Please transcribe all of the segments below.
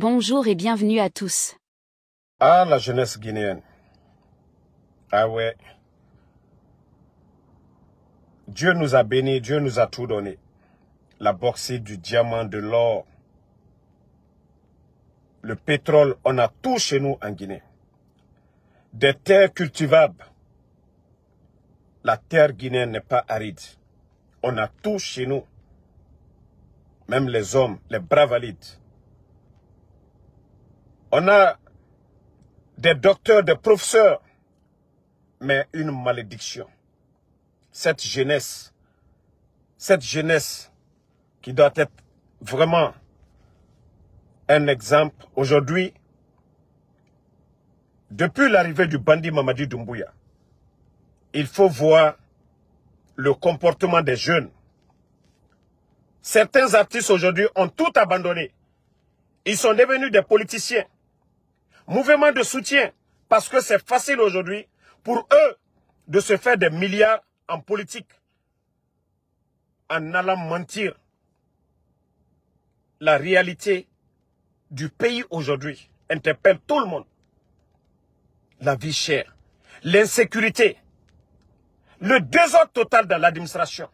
Bonjour et bienvenue à tous. Ah, la jeunesse guinéenne. Ah ouais. Dieu nous a bénis, Dieu nous a tout donné. La bauxite, du diamant, de l'or, le pétrole, on a tout chez nous en Guinée. Des terres cultivables. La terre guinéenne n'est pas aride. On a tout chez nous. Même les hommes, les bras valides. On a des docteurs, des professeurs. Mais une malédiction. Cette jeunesse qui doit être vraiment un exemple. Aujourd'hui, depuis l'arrivée du bandit Mamadi Doumbouya, il faut voir le comportement des jeunes. Certains artistes aujourd'hui ont tout abandonné. Ils sont devenus des politiciens. Mouvement de soutien, parce que c'est facile aujourd'hui pour eux de se faire des milliards en politique en allant mentir. La réalité du pays aujourd'hui interpelle tout le monde. La vie chère, l'insécurité, le désordre total dans l'administration.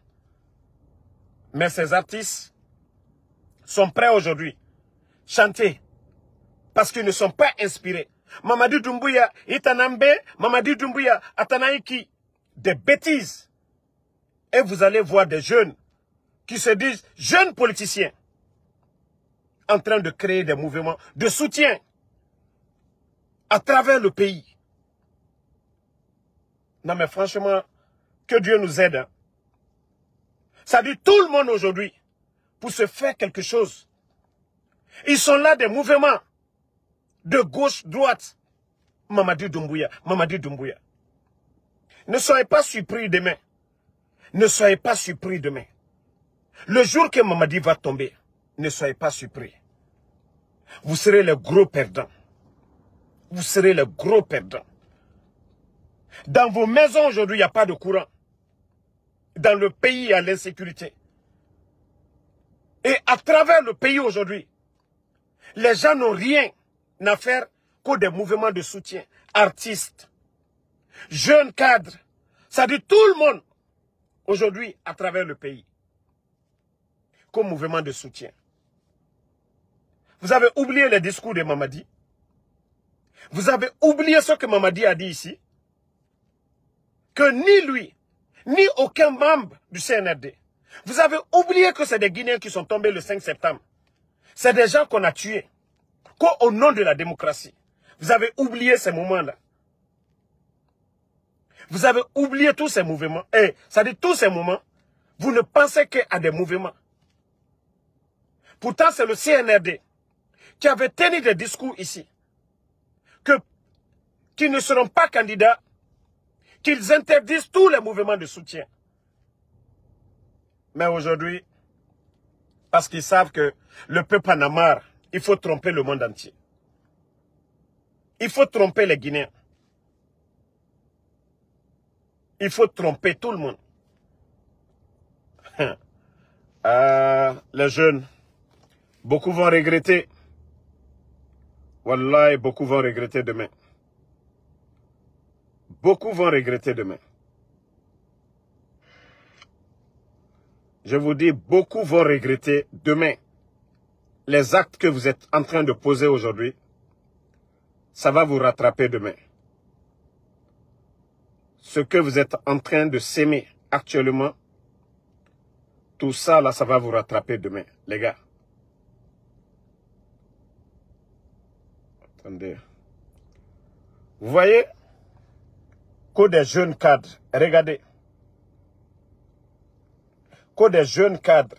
Mais ces artistes sont prêts aujourd'hui à chanter parce qu'ils ne sont pas inspirés. Mamadi Doumbouya, Itanambe, Mamadi Doumbouya, Atanaïki, des bêtises. Et vous allez voir des jeunes qui se disent jeunes politiciens en train de créer des mouvements de soutien à travers le pays. Non mais franchement, que Dieu nous aide. Hein. Ça dit tout le monde aujourd'hui pour se faire quelque chose. Ils sont là des mouvements de gauche, droite. Mamadi Doumbouya, Mamadi Doumbouya. Ne soyez pas surpris demain. Ne soyez pas surpris demain. Le jour que Mamadi va tomber, ne soyez pas surpris. Vous serez les gros perdants. Vous serez les gros perdants. Dans vos maisons aujourd'hui, il n'y a pas de courant. Dans le pays, il y a l'insécurité. Et à travers le pays aujourd'hui, les gens n'ont rien à faire que des mouvements de soutien. Artistes, jeunes cadres, ça dit tout le monde aujourd'hui à travers le pays. Comme mouvement de soutien. Vous avez oublié les discours de Mamadi. Vous avez oublié ce que Mamadi a dit ici. Que ni lui, ni aucun membre du CNRD. Vous avez oublié que c'est des Guinéens qui sont tombés le 5 septembre. C'est des gens qu'on a tués. Qu'au nom de la démocratie. Vous avez oublié ces moments-là. Vous avez oublié tous ces mouvements. Et ça dit tous ces moments, vous ne pensez qu'à des mouvements. Pourtant, c'est le CNRD qui avait tenu des discours ici. Qu'ils ne seront pas candidats, qu'ils interdisent tous les mouvements de soutien. Mais aujourd'hui, parce qu'ils savent que le peuple en a marre, il faut tromper le monde entier. Il faut tromper les Guinéens. Il faut tromper tout le monde. Les jeunes, beaucoup vont regretter. Wallahi, beaucoup vont regretter demain. Beaucoup vont regretter demain. Je vous dis, beaucoup vont regretter demain. Les actes que vous êtes en train de poser aujourd'hui, ça va vous rattraper demain. Ce que vous êtes en train de s'aimer actuellement, tout ça, là, ça va vous rattraper demain, les gars. Attendez. Vous voyez que des jeunes cadres, regardez. Que des jeunes cadres.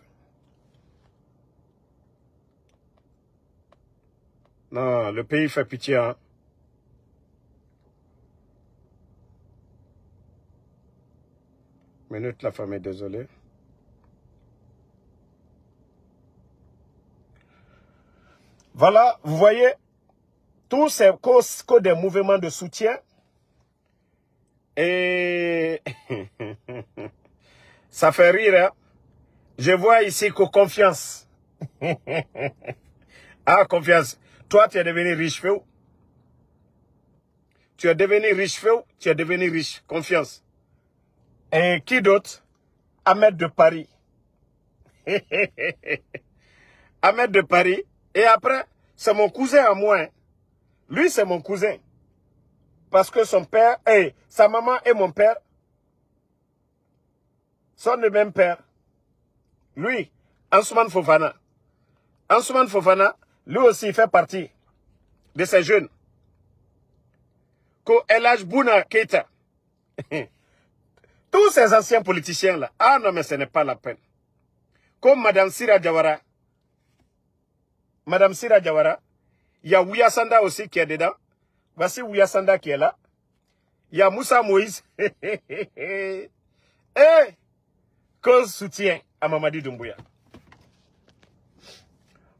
Non, le pays fait pitié, hein. Minute, la femme est désolée. Voilà, vous voyez, tous ces causes que des mouvements de soutien. Et ça fait rire, hein. Je vois ici que confiance. Ah, confiance. Toi, tu es devenu riche, feu. Tu es devenu riche, feu. Tu es devenu riche. Confiance. Et qui d'autre? Ahmed de Paris. Ahmed de Paris. Et après, c'est mon cousin à moi. Hein. Lui, c'est mon cousin. Parce que son père, sa maman et mon père sont le même père. Lui, Ansoumane Fofana. Ansoumane Fofana, lui aussi fait partie de ces jeunes. Ko El Hadj Bouna Keita. Tous ces anciens politiciens-là. Ah non, mais ce n'est pas la peine. Comme Madame Sira Diawara. Madame Sira Diawara. Il y a Ouya Sanda aussi qui est dedans. Voici Ouya Sanda qui est là. Il y a Moussa Moïse. Et cause soutien à Mamadi Doumbouya.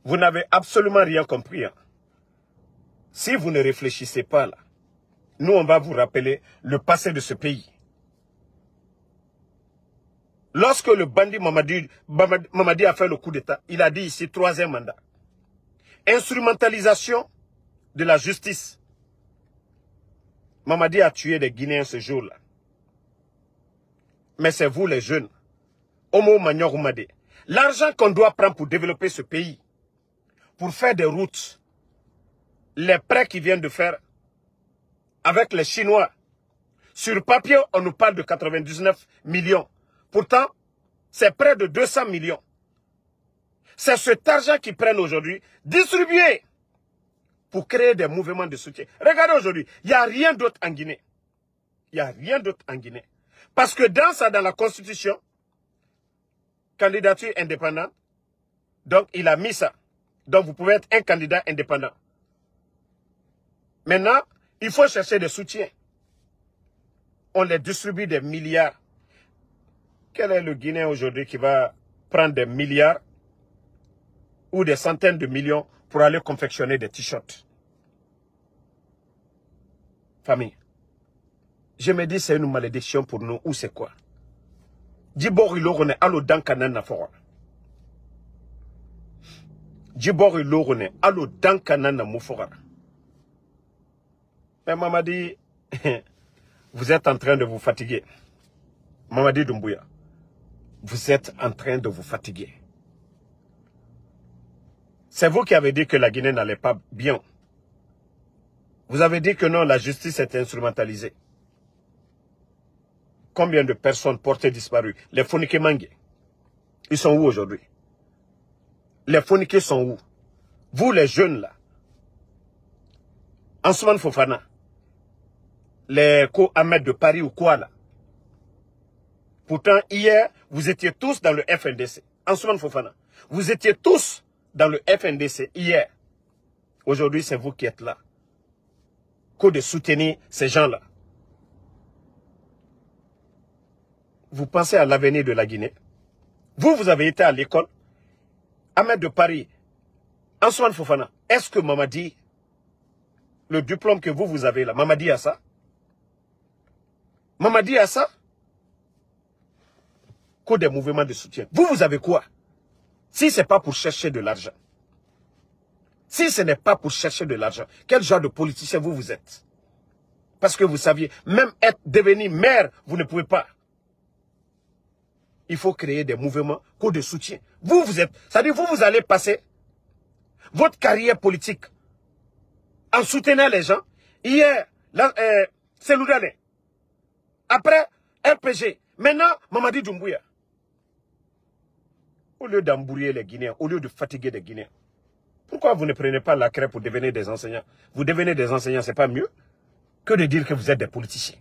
Vous n'avez absolument rien compris. Hein. Si vous ne réfléchissez pas là, nous on va vous rappeler le passé de ce pays. Lorsque le bandit Mamadi a fait le coup d'État, il a dit ici 3e mandat. Instrumentalisation de la justice. Mamadi a tué des Guinéens ce jour-là. Mais c'est vous les jeunes. Homo Magnon Roumade. L'argent qu'on doit prendre pour développer ce pays, pour faire des routes, les prêts qu'ils viennent de faire avec les Chinois. Sur papier, on nous parle de 99 millions. Pourtant, c'est près de 200 millions. C'est cet argent qu'ils prennent aujourd'hui, distribué pour créer des mouvements de soutien. Regardez aujourd'hui, il n'y a rien d'autre en Guinée. Il n'y a rien d'autre en Guinée. Parce que dans la Constitution, candidature indépendante, donc il a mis ça. Donc vous pouvez être un candidat indépendant. Maintenant, il faut chercher des soutiens. On les distribue des milliards. Quel est le Guinéen aujourd'hui qui va prendre des milliards ou des centaines de millions pour aller confectionner des t-shirts? Famille, je me dis c'est une malédiction pour nous ou c'est quoi? Djibor ilorone alo dankanan na fora. Djibor ilorone alo dankanan na mufora. Mais Mamadi, vous êtes en train de vous fatiguer. Mamadi Doumbouya, vous êtes en train de vous fatiguer. C'est vous qui avez dit que la Guinée n'allait pas bien. Vous avez dit que non, la justice est instrumentalisée. Combien de personnes portées disparues? Les Fonike Mangue. Ils sont où aujourd'hui? Les Fonike sont où? Vous les jeunes là. Ansoumane Fofana. Les Ahmed de Paris ou quoi là? Pourtant, hier, vous étiez tous dans le FNDC. Ansoumane Fofana. Vous étiez tous dans le FNDC hier. Aujourd'hui, c'est vous qui êtes là. Que de soutenir ces gens-là. Vous pensez à l'avenir de la Guinée. Vous avez été à l'école. Ahmed de Paris. Ansoumane Fofana. Est-ce que Mamadi, le diplôme que vous avez là, Mamadi a ça? Mamadi a ça? Que des mouvements de soutien. Vous avez quoi? Si ce n'est pas pour chercher de l'argent. Si ce n'est pas pour chercher de l'argent, quel genre de politicien vous êtes? Parce que vous saviez, même devenir maire, vous ne pouvez pas. Il faut créer des mouvements de soutien. Vous êtes, c'est-à-dire vous allez passer votre carrière politique en soutenant les gens. Hier, c'est Loudane. Après, RPG. Maintenant, Mamadi Doumbouya. Au lieu d'embrouiller les Guinéens, au lieu de fatiguer les Guinéens, pourquoi vous ne prenez pas la craie pour devenir des enseignants? Vous devenez des enseignants, c'est pas mieux que de dire que vous êtes des politiciens.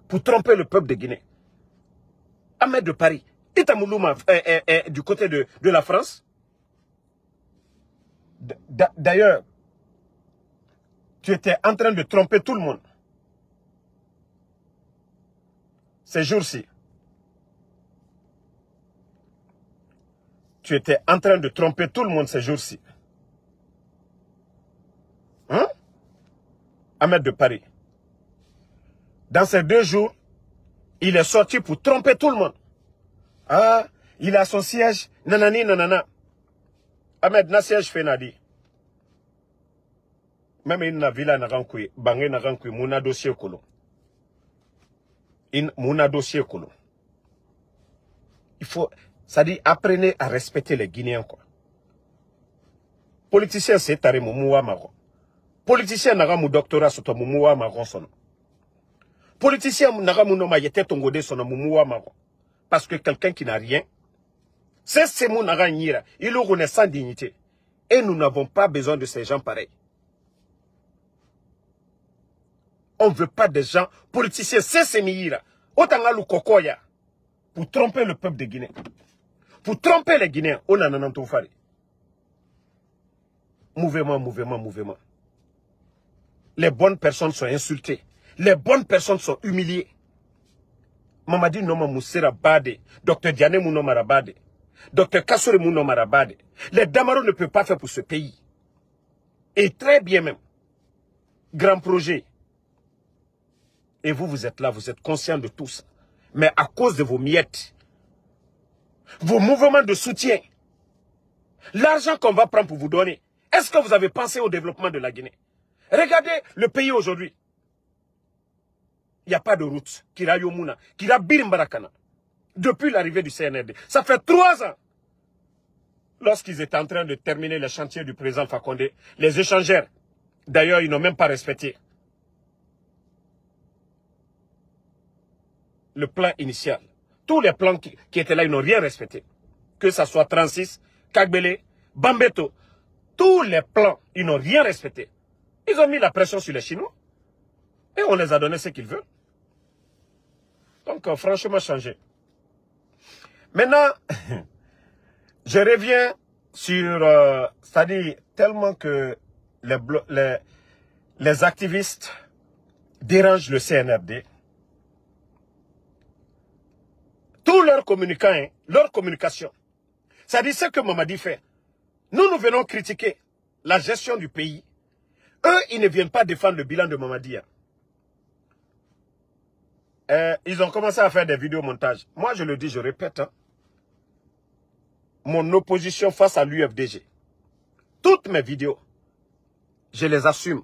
Pour tromper le peuple de Guinée. Ahmed de Paris, Itamoulouma du côté de la France. D'ailleurs, tu étais en train de tromper tout le monde. Ces jours-ci. Tu étais en train de tromper tout le monde ces jours-ci. Hein? Ahmed de Paris. Dans ces 2 jours, il est sorti pour tromper tout le monde. Ah, il a son siège. Nanani, nanana. Ahmed, na siège Fenadi. Même une villa n'a rancoué, bangé n'a rancoué, mon dossier colon. Mon dossier colon. Il faut, ça dit, apprenez à respecter les Guinéens, quoi. Politicien, c'est taré moumouwa marron. Politicien n'a mou doctorat sur ton moumouwa marron son. Politicien n'a mou nom yete tongode son moumouwa marron. Parce que quelqu'un qui n'a rien, c'est mon n'a il le renaît sans dignité. Et nous n'avons pas besoin de ces gens pareils. On ne veut pas des gens politiciens, c'est Mihira. Autant à l'Ukokoya. Pour tromper le peuple de Guinée. Pour tromper les Guinéens, on en a tout fait. Mouvement, mouvement, mouvement. Les bonnes personnes sont insultées. Les bonnes personnes sont humiliées. Mamadi Noma Moussera Bade, Dr Diane Mounomara Bade, Dr Kassori Mounomara Bade. Les Damaro ne peuvent pas faire pour ce pays. Et très bien même. Grand projet. Et vous, vous êtes là, vous êtes conscient de tout ça. Mais à cause de vos miettes, vos mouvements de soutien, l'argent qu'on va prendre pour vous donner, est-ce que vous avez pensé au développement de la Guinée? Regardez le pays aujourd'hui. Il n'y a pas de route. Kira Yomuna, Kira Birimbarakana. Depuis l'arrivée du CNRD. Ça fait 3 ans. Lorsqu'ils étaient en train de terminer le chantier du président Fakonde, les échangeurs, d'ailleurs, ils n'ont même pas respecté le plan initial. Tous les plans qui étaient là, ils n'ont rien respecté. Que ce soit 36, Kagbele, Bambeto, tous les plans, ils n'ont rien respecté. Ils ont mis la pression sur les Chinois. Et on les a donné ce qu'ils veulent. Donc, franchement, changé. Maintenant, je reviens sur... c'est-à-dire, tellement que les activistes dérangent le CNRD. Tous leurs communicants, hein, leur communication. C'est-à-dire ce que Mamadi fait. Nous venons critiquer la gestion du pays. Eux, ils ne viennent pas défendre le bilan de Mamadi. Ils ont commencé à faire des vidéomontages. Moi, je le dis, je répète. Hein, mon opposition face à l'UFDG. Toutes mes vidéos, je les assume.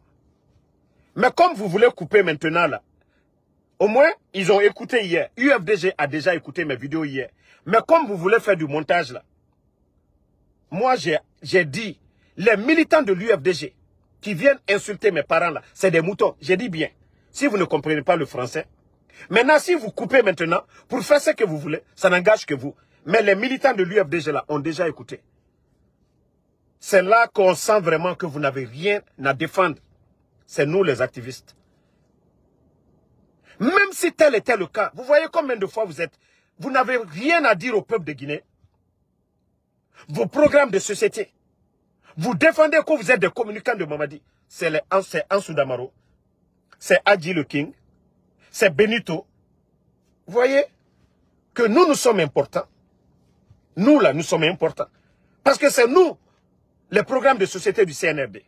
Mais comme vous voulez couper maintenant, là, au moins, ils ont écouté hier. UFDG a déjà écouté mes vidéos hier. Mais comme vous voulez faire du montage, là, moi, j'ai dit, les militants de l'UFDG qui viennent insulter mes parents, là, c'est des moutons. J'ai dit bien, si vous ne comprenez pas le français, maintenant, si vous coupez maintenant, pour faire ce que vous voulez, ça n'engage que vous. Mais les militants de l'UFDG, là, ont déjà écouté. C'est là qu'on sent vraiment que vous n'avez rien à défendre. C'est nous, les activistes. Même si tel était le cas, vous voyez combien de fois vous n'avez rien à dire au peuple de Guinée. Vos programmes de société. Vous défendez que vous êtes des communicants de Mamadi. C'est Ansou Damaro. C'est Adji le King. C'est Benito. Vous voyez que nous sommes importants. Nous, là, nous sommes importants. Parce que c'est nous, les programmes de société du CNRD.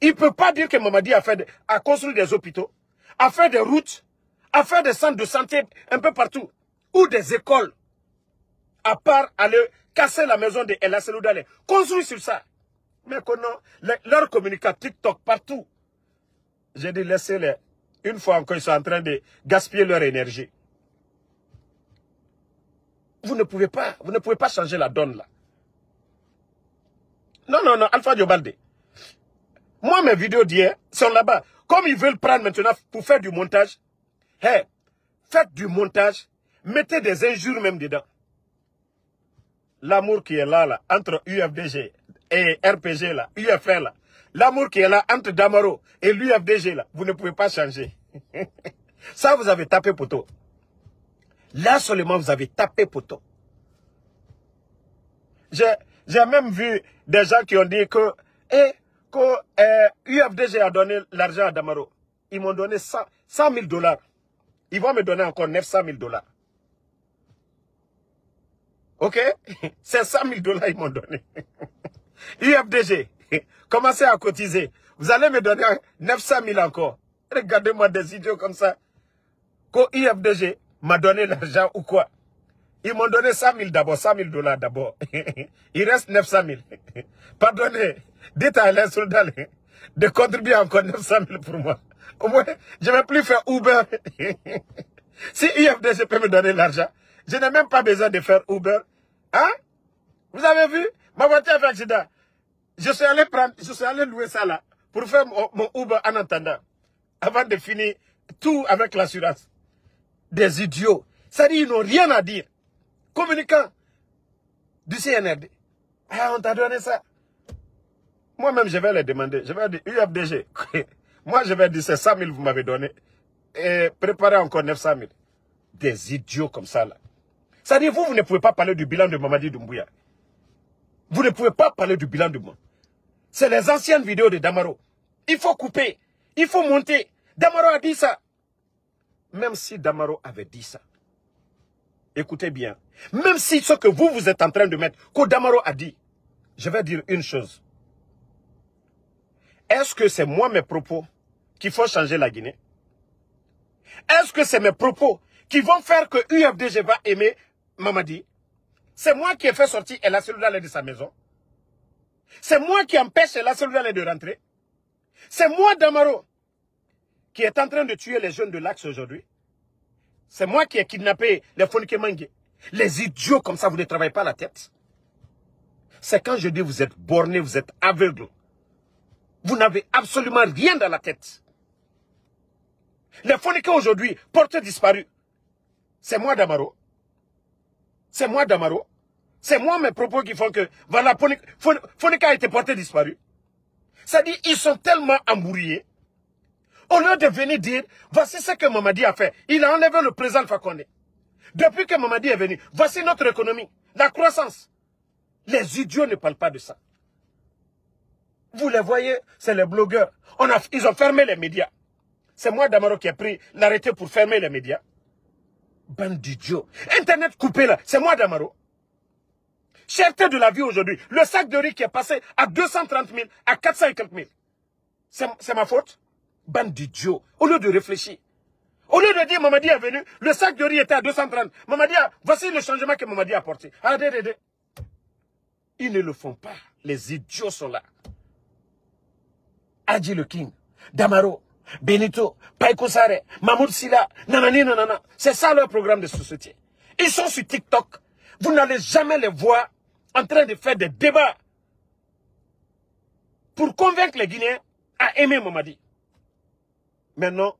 Il ne peut pas dire que Mamadi a construit des hôpitaux, a fait des routes, a fait des centres de santé un peu partout, ou des écoles, à part aller casser la maison de Ella Seloudale. Construit sur ça. Mais leur communiquent TikTok partout. J'ai dit, laissez-les. Une fois encore, ils sont en train de gaspiller leur énergie. Vous ne pouvez pas changer la donne là. Non, non, non, Alpha Diobalde. Moi, mes vidéos d'hier sont là-bas. Comme ils veulent prendre maintenant pour faire du montage, hey, faites du montage, mettez des injures même dedans. L'amour qui est là, entre UFDG et RPG là, UFR là. L'amour qui est là entre Damaro et l'UFDG là, vous ne pouvez pas changer. Ça, vous avez tapé poteau. Là seulement, vous avez tapé poteau. J'ai même vu des gens qui ont dit que UFDG a donné l'argent à Damaro. Ils m'ont donné 100 000 $. Ils vont me donner encore 900 000 $. Ok? C'est 100 000 $ ils m'ont donné. UFDG, commencez à cotiser. Vous allez me donner 900 000 encore. Regardez-moi des idiots comme ça. Quand UFDG m'a donné l'argent ou quoi? Ils m'ont donné 100 000 d'abord, 100 000 d'abord. Il reste 900 000. Pardonnez. Dites à Alain Soldal de contribuer encore 900 000 pour moi. Au moins, je ne vais plus faire Uber. Si UFDG peut me donner l'argent, je n'ai même pas besoin de faire Uber. Hein? Vous avez vu? Ma voiture a fait accident. Je suis allé louer ça là, pour faire mon Uber en attendant. Avant de finir tout avec l'assurance. Des idiots. Ça dit, ils n'ont rien à dire. Communicants du CNRD. Ah, on t'a donné ça. Moi-même, je vais les demander. Je vais dire, UFDG. Moi, je vais dire, c'est 100 000 vous m'avez donné. Et préparez encore 900 000. Des idiots comme ça, là. Ça dit, vous ne pouvez pas parler du bilan de Mamadi Doumbouya. Vous ne pouvez pas parler du bilan de moi. C'est les anciennes vidéos de Damaro. Il faut couper. Il faut monter. Damaro a dit ça. Même si Damaro avait dit ça. Écoutez bien. Même si ce que vous êtes en train de mettre, que Damaro a dit, je vais dire une chose. Est-ce que c'est moi mes propos qui font changer la Guinée? Est-ce que c'est mes propos qui vont faire que UFDG va aimer Mamadi? C'est moi qui ai fait sortir El Asseloula de sa maison. C'est moi qui empêche El Asseloula de rentrer. C'est moi, Damaro, qui est en train de tuer les jeunes de l'Axe aujourd'hui. C'est moi qui ai kidnappé les Fonike Mangue. Les idiots comme ça, vous ne travaillez pas la tête. C'est quand je dis vous êtes bornés, vous êtes aveugles. Vous n'avez absolument rien dans la tête. Les Fonike aujourd'hui, portent disparu. C'est moi, Damaro. C'est moi, Damaro. C'est moi mes propos qui font que, voilà, Fonike a été porté disparu. Ça dit, ils sont tellement embrouillés. Au lieu de venir dire, voici ce que Mamadi a fait. Il a enlevé le président Fakonde. Depuis que Mamadi est venu, voici notre économie, la croissance. Les idiots ne parlent pas de ça. Vous les voyez, c'est les blogueurs. Ils ont fermé les médias. C'est moi, Damaro, qui ai pris l'arrêté pour fermer les médias. Bande d'idiots. Internet coupé là, c'est moi, Damaro. Cherté de la vie aujourd'hui. Le sac de riz qui est passé à 230 000, à 400 et quelques mille. C'est ma faute? Bande d'idiots. Au lieu de réfléchir. Au lieu de dire Mamadi est venu, le sac de riz était à 230. Voici le changement que Mamadi a apporté. Ils ne le font pas. Les idiots sont là. Adji le King, Damaro, Benito, Paiko Sare, Mahmoud Silla, nanani nanana. C'est ça leur programme de société. Ils sont sur TikTok. Vous n'allez jamais les voir en train de faire des débats pour convaincre les Guinéens à aimer Mamadi. Maintenant,